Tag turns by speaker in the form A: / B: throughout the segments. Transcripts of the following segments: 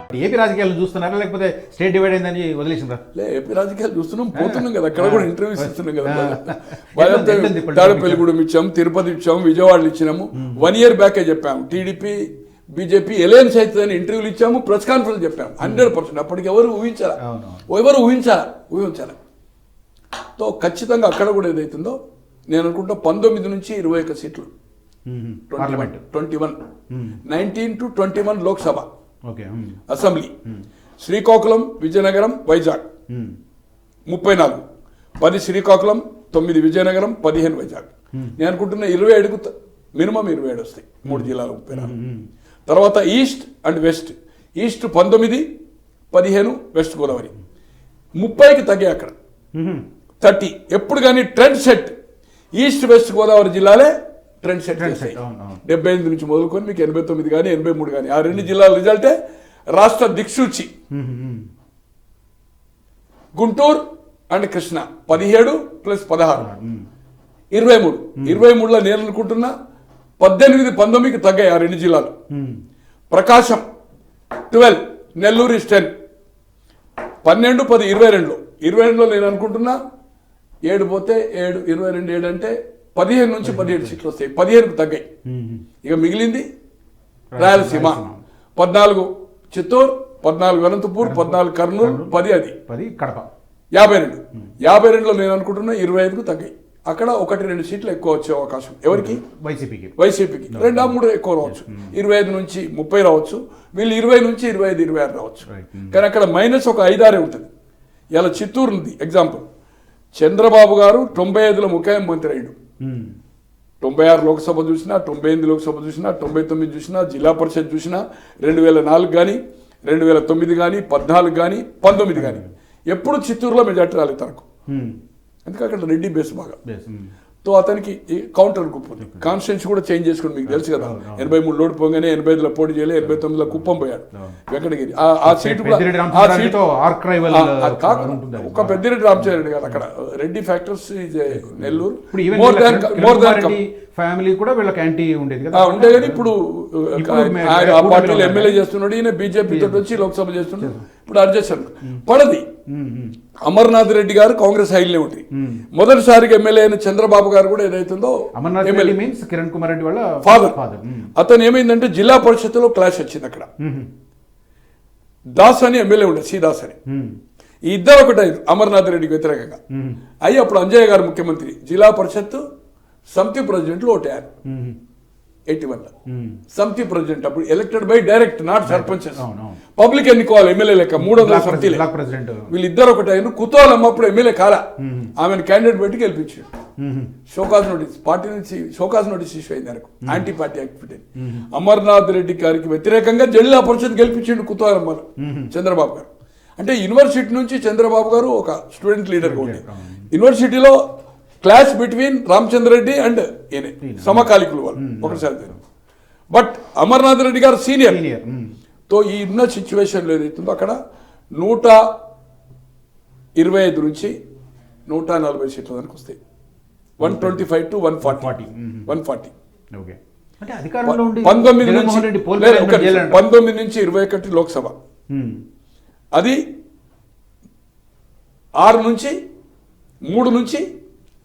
A: AP రాజకీయాలు చూస్తున్నారా లేకపోతే స్టేట్ డివైడ్ అయిందని వదిలేసిందా?
B: ఏపీ రాజకీయాలు చూస్తున్నాం, పోతున్నాం కదా, అక్కడ కూడా ఇంటర్వ్యూస్ ఇస్తున్నాం కదా. తాడేపల్లిగూడెం ఇచ్చాం, తిరుపతి ఇచ్చాము, విజయవాడలో ఇచ్చినాము. 1 year బ్యాకే చెప్పాము టీడీపీ బీజేపీ ఎలయన్స్ అవుతుందని ఇంటర్వ్యూలు ఇచ్చాము, ప్రెస్ కాన్ఫరెన్స్ చెప్పాము. 100%. అప్పటికి ఎవరు ఊహించాలి. తో ఖచ్చితంగా అక్కడ కూడా ఏదైతుందో నేను అనుకుంటా 19 నుంచి 21 సీట్లు, 21 19 to 21 లోక్సభ అసెంబ్లీ, శ్రీకాకుళం, విజయనగరం, వైజాగ్ 34, 10 శ్రీకాకుళం, 9 విజయనగరం, 15 వైజాగ్. నేను అనుకుంటున్నా 27కు మినిమం 27 వస్తాయి, 3 జిల్లాలు 34. తర్వాత east and west, east 19, 15 west Godavari, 30కి తగ్గాయి అక్కడ 30. ఎప్పుడు కానీ trend set east west Godavari జిల్లాలే ట్రెండ్ సెట్ చేస్తాయి. 75 నుంచి మొదలుకొని మీకు 89 కానీ 83 కానీ ఆ 2 జిల్లాల రిజల్టే రాష్ట్ర దిక్సూచి. గుంటూరు అండ్ కృష్ణ 17 + 16 23. 23లో నేను అనుకుంటున్నా 18, 19కి తగ్గాయి ఆ 2 జిల్లాలు. ప్రకాశం 12, నెల్లూరు is 10, 12, 10, 22లో 22లో నేను అనుకుంటున్నా 7 పోతే 7, 22, 7 అంటే 15 నుంచి 17 సీట్లు వస్తాయి. 15కు తగ్గాయి. ఇక మిగిలింది రాయలసీమ 14 చిత్తూరు, 14 అనంతపూర్, 14 కర్నూలు, 10
A: కడప.
B: 52లో నేను అనుకుంటున్నా 25కు తగ్గాయి. అక్కడ 1-2 సీట్లు ఎక్కువ వచ్చే అవకాశం ఎవరికి? వైసీపీకి 2-3 ఎక్కువ రావచ్చు. 25 నుంచి 30 రావచ్చు, వీళ్ళు 20 నుంచి 25, 26 రావచ్చు. కానీ అక్కడ మైనస్ ఒక 5-6 ఉంటుంది. ఇలా చిత్తూరు ఉంది ఎగ్జాంపుల్. చంద్రబాబు గారు 95లో ముఖ్యమంత్రి అయ్యాడు. 96 లోక్సభ చూసినా, 98 లోక్సభ చూసినా, 99 చూసినా, జిల్లా పరిషత్ చూసినా, 2004 కానీ, 2009 కానీ, 14 కానీ, 19 కానీ ఎప్పుడు చిత్తూరులో మెజార్టీ రాలేదు తనకు. అందుకే అక్కడ రెడ్డి బేస్ బాగా. తో అతనికి కౌంటర్ కుప్పం కాన్స్టిట్యూన్సీ కూడా చేంజ్ చేసుకుని మీకు తెలుసు కదా. 83 లోటు పోగానే 85లో పోటీ చేయలే, 89లో కుప్పం పోయాడు వెంకటగిరి. ఆ సీటు కూడా ఒక పెద్దిరెడ్డి రామచంద్రరెడ్డి గారు అక్కడ Reddy factors Nellore more than
A: family కూడా వీళ్ళకి యాంటీ ఉండేది కదా,
B: ఉండే. కానీ ఇప్పుడు ఆయన ఆ పార్టీలో ఎమ్మెల్యే చేస్తున్నాడు, ఈయన బీజేపీ తోటి వచ్చి లోక్సభ చేస్తున్నాడు. ఇప్పుడు అడ్జస్ట్ పడది. అమర్నాథ్ రెడ్డి గారు కాంగ్రెస్ హైలే ఉంటుంది. మొదటిసారిగా ఎమ్మెల్యే అయిన చంద్రబాబు గారు కూడా ఏదైతుందో
A: కిరణ్ కుమార్ రెడ్డి వాళ్ళ
B: ఫాదర్. అతను ఏమైందంటే జిల్లా పరిషత్తులో క్లాష్ వచ్చింది అక్కడ. దాస్ అని ఎమ్మెల్యే ఉండే, సి దాస్ అని. ఈ ఇద్దరు ఒకటి అమర్నాథ్ రెడ్డికి వ్యతిరేకంగా అయ్యి అప్పుడు అంజయ్య గారు ముఖ్యమంత్రి. జిల్లా పరిషత్ సమితి ప్రెసిడెంట్లు ఓటారు 81లో. సమితి ప్రెసిడెంట్ అప్పుడు elected by direct, not sarpanches. Public ఎన్నుకోవాలి ఎమ్మెల్యే లెక్క 300 సమితిలే. వీళ్ళిద్దరు ఒకటి అయిన కుతూహలం అప్పుడు ఎమ్మెల్యే కాలా, ఆమెను క్యాండిడేట్ పెట్టి గెలిపించాడు. షోకాజ్ నోటీస్ పార్టీ నుంచి షోకాజ్ నోటీస్ ఇష్యూ అయింది నాకు, anti party activity. Amarnath Reddy గారికి వ్యతిరేకంగా జిల్లా పరిషత్ గెలిపించాడు కుతూహలం వల్ల చంద్రబాబు గారు. అంటే యూనివర్సిటీ నుంచి చంద్రబాబు గారు ఒక స్టూడెంట్ లీడర్ ఉండే. యూనివర్సిటీలో clash between Ramachandra Reddy and ఈయన సమకాలికులు వాళ్ళు ఒకసారి. బట్ అమర్నాథ్ రెడ్డి గారు సీనియర్. తో ఈ ఉన్న సిచ్యువేషన్లో ఏదైతుందో అక్కడ 125 నుంచి 140 సీట్ల వరకు వస్తాయి. 125 to 140. 19 నుంచి 21 లోక్సభ, అది 6 నుంచి 3 నుంచి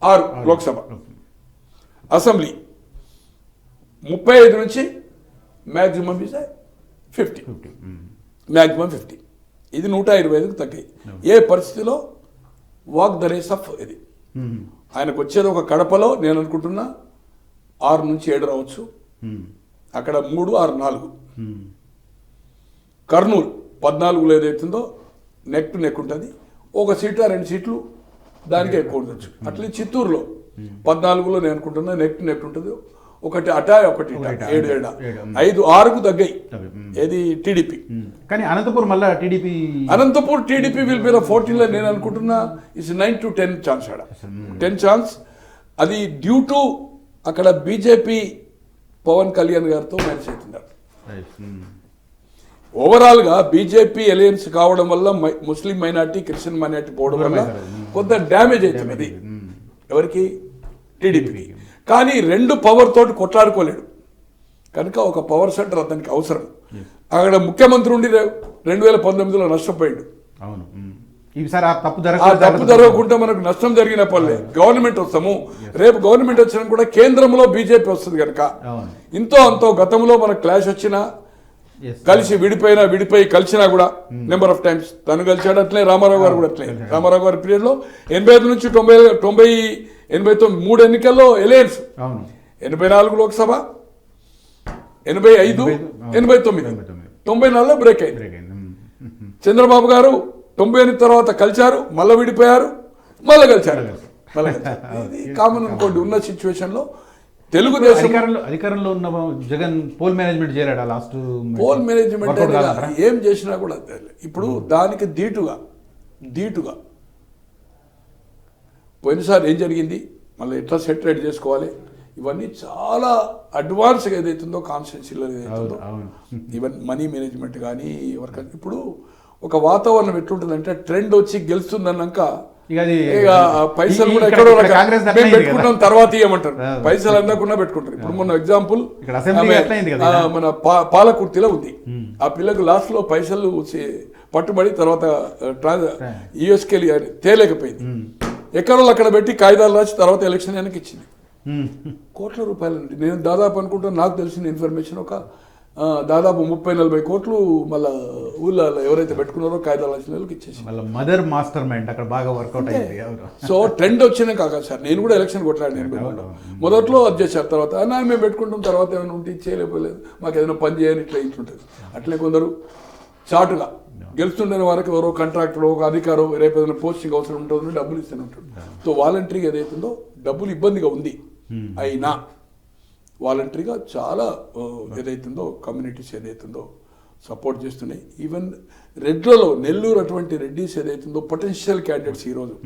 B: 6 లోక్సభ. అసెంబ్లీ 35 నుంచి మ్యాక్సిమం 50, మ్యాక్సిమం 50. ఇది 125కు తగ్గాయి. ఏ పరిస్థితిలో వాక్ ద రేస్ ఆఫ్ ఇది ఆయనకు వచ్చేది ఒక కడపలో నేను అనుకుంటున్నా 6 నుంచి 7 రావచ్చు, అక్కడ 3, 6, 4. కర్నూలు 14లో ఏదైతుందో నెక్ టు నెక్ ఉంటుంది, ఒక సీటు 2 సీట్లు దానికి ఎక్కువ ఉండొచ్చు. అట్లే చిత్తూరులో 14లో నేను అనుకుంటున్నా నెక్ టు నెక్ ఉంటుంది, ఒకటి అటా ఒకటి 7, 5, 6కు తగ్గాయి. ఏది టీడీపీ.
A: కానీ అనంతపూర్ మళ్ళీ
B: టీడీపీ విల్ బి 14లో నేను అనుకుంటున్నా ఇట్స్ 9 to 10 ఛాన్స్. ఆడ 10 ఛాన్స్. అది డ్యూ టు అక్కడ బీజేపీ పవన్ కళ్యాణ్ గారితో మ్యాచ్ అవుతున్నారు. ఓవరాల్ గా బీజేపీ అలయన్స్ కావడం వల్ల ముస్లిం మైనార్టీ, క్రిస్టియన్ మైనార్టీ పోవడం వల్ల కొంత డ్యామేజ్ అవుతుంది ఎవరికి? టీడీపీ. కానీ 2 పవర్ తోటి కొట్లాడుకోలేడు కనుక ఒక పవర్ సెంటర్ అతనికి అవసరం. అక్కడ ముఖ్యమంత్రి ఉండి 2019లో నష్టపోయాడు.
A: అవును. ఈసారి ఆ తప్పు
B: ఆ తప్పు జరగకుండా మనకు నష్టం జరిగిన పనులే గవర్నమెంట్ వస్తాము. రేపు గవర్నమెంట్ వచ్చినా కూడా కేంద్రంలో బీజేపీ వస్తుంది కనుక ఇంతో అంతో గతంలో మనకు క్లాష్ వచ్చినా కలిసి విడిపోయి కలిసినా కూడా నెంబర్ ఆఫ్ టైమ్స్ తను కలిసాడు. అట్లే రామారావు గారు కూడా అట్లే. రామారావు గారి పీరియడ్ లో 85 నుంచి 89 3 ఎన్నికల్లో ఎలయన్స్, 84 లోక్సభ, 85, 89, 94లో బ్రేక్ అయింది. చంద్రబాబు గారు 98 తర్వాత కలిశారు, మళ్ళీ విడిపోయారు, మళ్ళీ కలిశారు. ఇది కామన్ అనుకోండి. ఉన్న సిచ్యువేషన్ లో తెలుగుదేశం
A: అధికారంలో ఉన్న Jagan poll management చేయలేడా? Last
B: poll management ఏం చేసినా కూడా ఇప్పుడు దానికి ధీటుగా పోయినసారి ఏం జరిగింది, మళ్ళీ ఎట్లా సెటరేట్ చేసుకోవాలి, ఇవన్నీ చాలా అడ్వాన్స్గా ఏదైతుందో కాన్స్టిట్యూన్సీలో ఏదైతుందో ఈవెన్ మనీ మేనేజ్మెంట్ కానీ ఎవరికైనా ఇప్పుడు ఒక వాతావరణం ఎట్లుంటుందంటే ట్రెండ్ వచ్చి గెలుస్తుందన్నాక పైసలు కూడా ఎక్కడో పెట్టుకుంటాం, తర్వాత ఇవ్వమంటారు. పైసలు అందకుండా పెట్టుకుంటారు. ఇప్పుడు మొన్న ఎగ్జాంపుల్ మన పాలకుర్తిలో ఉంది. ఆ పిల్లకు లాస్ట్ లో పైసలు పట్టుబడి తర్వాత యుఎస్కి తేలేకపోయింది. ఎక్కడో అక్కడ పెట్టి కాగితాలు రాసి తర్వాత ఎలక్షన్ వెనక్కి ఇచ్చింది. కోట్ల రూపాయలు. నేను దాదాపు అనుకుంటాను, నాకు తెలిసిన ఇన్ఫర్మేషన్ ఒక దాదాపు 30-40 కోట్లు మళ్ళీ ఊళ్ళో ఎవరైతే పెట్టుకున్నారో కాగితాలు వచ్చిన వాళ్ళకి ఇచ్చేసి
A: మదర్ మాస్టర్ మైండ్ అక్కడ బాగా వర్కౌట్ అయింది.
B: సో ట్రెండ్ వచ్చినా కాక సార్ నేను కూడా ఎలక్షన్ కొట్లాడు. నేను మొదట్లో అది చేశారు, తర్వాత మేము పెట్టుకుంటాం, తర్వాత ఏమైనా ఉంటే చేయలేకపోలేదు, మాకు ఏదైనా పని చేయని ఇట్లా ఇట్లుంటుంది. అట్లే కొందరు చాటుగా గెలుస్తుండే వారికి ఎవరో కాంట్రాక్టర్ ఒక అధికారం రేపు ఏదైనా పోస్టింగ్ అవసరం ఉంటుందని డబ్బులు ఇస్తూనే ఉంటాడు. సో వాలంటరీగా ఏదైతుందో డబ్బులు ఇబ్బందిగా ఉంది, అయినా వాలంటరీగా చాలా ఏదైతుందో కమ్యూనిటీస్ ఏదైతుందో సపోర్ట్ చేస్తున్నాయి. ఈవెన్ రెడ్లలో నెల్లూరు అటువంటి రెడ్డిస్ ఏదైతుందో పొటెన్షియల్ క్యాండిడేట్స్ ఈరోజు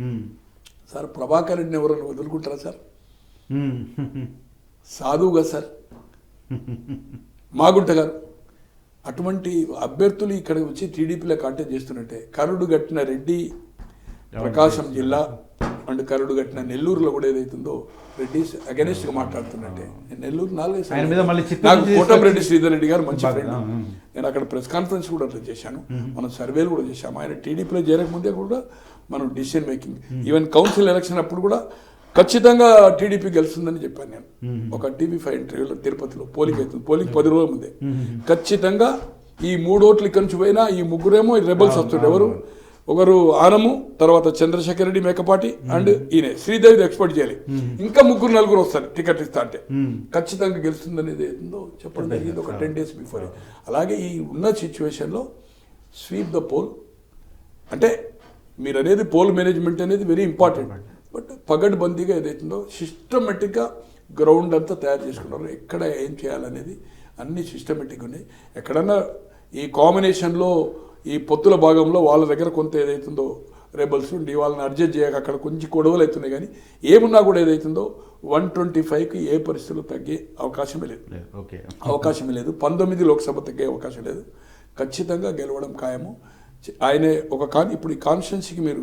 B: సార్ ప్రభాకర్ రెడ్డిని ఎవరైనా వదులుకుంటారా సార్? సాధువుగా సార్ మాగుంట గారు అటువంటి అభ్యర్థులు ఇక్కడ వచ్చి టీడీపీలో కాంటెస్ట్ చేస్తున్నట్టే కరుడు గట్టిన రెడ్డి ప్రకాశం జిల్లా అండ్ కరుడు గట్టిన నెల్లూరులో కూడా ఏదైతుందో రెడ్డిస్ అగెనిస్ట్ గా మాట్లాడుతున్నట్టే. నెల్లూరు 4 కోటమిరెడ్డి శ్రీధర్ రెడ్డి గారు మంచి ఫ్రెండ్. నేను అక్కడ ప్రెస్ కాన్ఫరెన్స్ కూడా అట్లా చేశాను, మనం సర్వేలు కూడా చేశాము. ఆయన టీడీపీలో చేరకముందే కూడా మనం decision making even council election అప్పుడు కూడా ఖచ్చితంగా టీడీపీ గెలుస్తుందని చెప్పాను నేను. ఒక టీవీ5 ఇంటర్వ్యూలో తిరుపతిలో పోలింగ్ అవుతుంది, పోలింగ్ 10 రోజుల ముందే ఖచ్చితంగా ఈ 3 ఓట్లు ఇక్కడి నుంచి పోయినా ఈ ముగ్గురేమో రెబల్స్ వస్తుండే. ఎవరు? ఒకరు ఆనము, తర్వాత చంద్రశేఖర్ రెడ్డి మేకపాటి అండ్ ఈయన శ్రీదేవి ఎక్స్పెక్ట్ చేయాలి. ఇంకా 3-4 వస్తారు టికెట్ ఇస్తా అంటే ఖచ్చితంగా గెలుస్తుందనేది ఏందో చెప్పడం జరిగింది ఒక 10 days బిఫోర్. అలాగే ఈ ఉన్న సిచ్యువేషన్లో స్వీప్ ద పోల్ అంటే మీరు అనేది పోల్ మేనేజ్మెంట్ అనేది వెరీ ఇంపార్టెంట్. బట్ పగడ్బందీగా ఏదైతుందో సిస్టమేటిక్గా గ్రౌండ్ అంతా తయారు చేసుకున్నారు. ఎక్కడ ఏం చేయాలనేది అన్ని సిస్టమేటిక్గా ఉన్నాయి. ఎక్కడన్నా ఈ కాంబినేషన్లో ఈ పొత్తుల భాగంలో వాళ్ళ దగ్గర కొంత ఏదైతుందో రెబల్స్ ఉండి వాళ్ళని అడ్జస్ట్ చేయక అక్కడ కొంచెం గొడవలు అవుతున్నాయి. కానీ ఏమున్నా కూడా ఏదైతుందో 125కి ఏ పరిస్థితులు తగ్గే అవకాశమే లేదు. అవకాశమే లేదు. 19 లోక్సభ తగ్గే అవకాశం లేదు. ఖచ్చితంగా గెలవడం ఖాయము. ఆయనే ఇప్పుడు ఈ కాన్స్టిట్యున్సీకి మీరు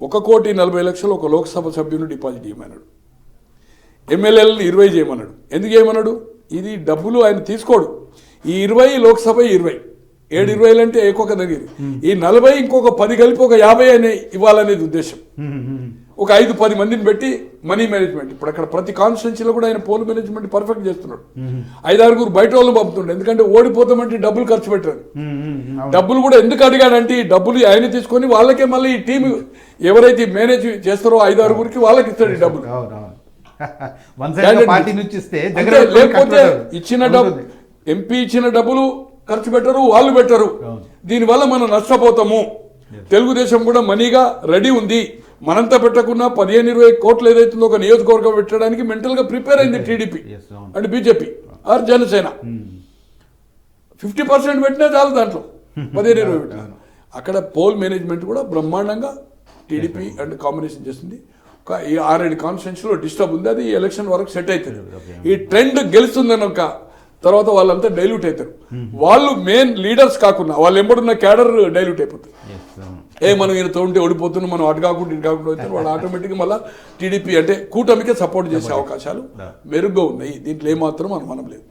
B: 1,40,00,000 ఒక లోక్సభ సభ్యుని డిపాజిట్ చేయమన్నాడు. ఎమ్మెల్యేలను 20 చేయమన్నాడు. ఎందుకు చేయమన్నాడు? ఇది డబ్బులు ఆయన తీసుకోడు. ఈ 20 లోక్సభ 20 7-20 అంటే ఎక్కువ తగ్గింది. ఈ 40 ఇంకొక 10 కలిపి ఒక 50 అనే ఇవ్వాలనేది ఉద్దేశం. ఒక 5-10 మందిని పెట్టి మనీ మేనేజ్మెంట్. ఇప్పుడు అక్కడ ప్రతి కాన్స్టిట్యున్సీలో కూడా ఆయన పోల్ మేనేజ్మెంట్ పర్ఫెక్ట్ చేస్తున్నాడు. 5-6 బయట వాళ్ళని పంపుతుండే. ఎందుకంటే ఓడిపోతామంటే డబ్బులు ఖర్చు పెట్టారు. డబ్బులు కూడా ఎందుకు అడిగాడంటే ఈ డబ్బులు ఆయన తీసుకొని వాళ్ళకే మళ్ళీ ఈ టీం ఎవరైతే మేనేజ్ చేస్తారో 5-6 వాళ్ళకి ఇస్తాడు ఈ డబ్బులు. లేకపోతే ఇచ్చిన డబ్బు ఎంపీ ఇచ్చిన డబ్బులు ఖర్చు పెట్టరు, వాళ్ళు పెట్టరు. దీనివల్ల మనం నష్టపోతాము. తెలుగుదేశం కూడా మనీగా రెడీ ఉంది. మనంతా పెట్టకుండా 15-20 కోట్లు ఏదైతుందో ఒక నియోజకవర్గం పెట్టడానికి మెంటల్గా ప్రిపేర్ అయింది TDP and BJP or Janasena. 50% పెట్టినా చాలు, దాంట్లో 15-20 పెట్టినా. అక్కడ పోల్ మేనేజ్మెంట్ కూడా బ్రహ్మాండంగా టీడీపీ అండ్ కాంబినేషన్ చేస్తుంది. ఒక 6-7 కాన్స్టిట్యున్సీలో డిస్టర్బ్ ఉంది. అది ఎలక్షన్ వరకు సెట్ అవుతుంది. ఈ ట్రెండ్ గెలుస్తుందని ఒక తర్వాత వాళ్ళంతా డైల్యూట్ అవుతారు. వాళ్ళు మెయిన్ లీడర్స్ కాకుండా వాళ్ళు ఎంబడున్న క్యాడర్ డైల్యూట్ అయిపోతుంది. మనం ఈయనతో ఉంటే ఓడిపోతున్నాం, మనం అటు కాకుండా ఇటు కాకుండా అవుతారు. వాళ్ళు ఆటోమేటిక్గా మళ్ళీ టీడీపీ అంటే కూటమికే సపోర్ట్ చేసే అవకాశాలు మెరుగ్గా ఉన్నాయి. దీంట్లో ఏమాత్రం అనుమానం లేదు.